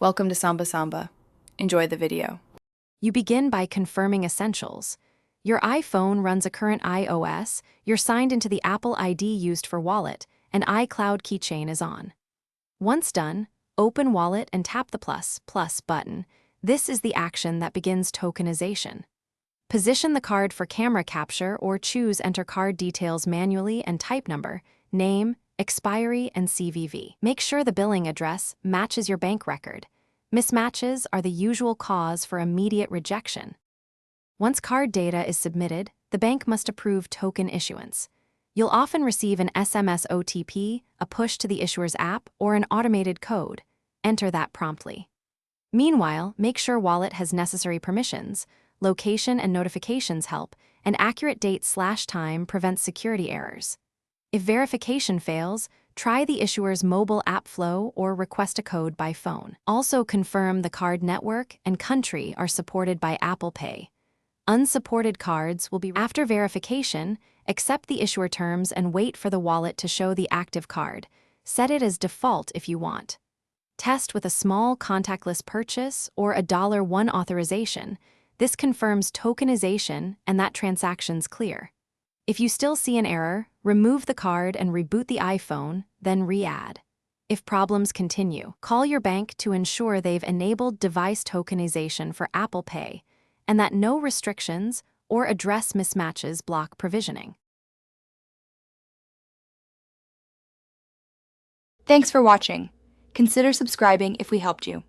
Welcome to Samba Samba. Enjoy the video. You begin by confirming essentials. Your iPhone runs a current iOS, you're signed into the Apple ID used for Wallet, and iCloud keychain is on. Once done, open Wallet and tap the plus button. This is the action that begins tokenization. Position the card for camera capture or choose enter card details manually and type number, name, expiry, and CVV. Make sure the billing address matches your bank record. Mismatches are the usual cause for immediate rejection. Once card data is submitted, the bank must approve token issuance. You'll often receive an SMS OTP, a push to the issuer's app, or an automated code. Enter that promptly. Meanwhile, make sure Wallet has necessary permissions, location and notifications help, and accurate date/time prevents security errors. If verification fails, try the issuer's mobile app flow or request a code by phone. Also confirm the card network and country are supported by Apple Pay. Unsupported cards will be after verification, accept the issuer terms and wait for the wallet to show the active card. Set it as default if you want. Test with a small contactless purchase or a $1 authorization. This confirms tokenization and that transaction's clear. If you still see an error, remove the card and reboot the iPhone, then re-add. If problems continue, call your bank to ensure they've enabled device tokenization for Apple Pay and that no restrictions or address mismatches block provisioning. Thanks for watching. Consider subscribing if we helped you.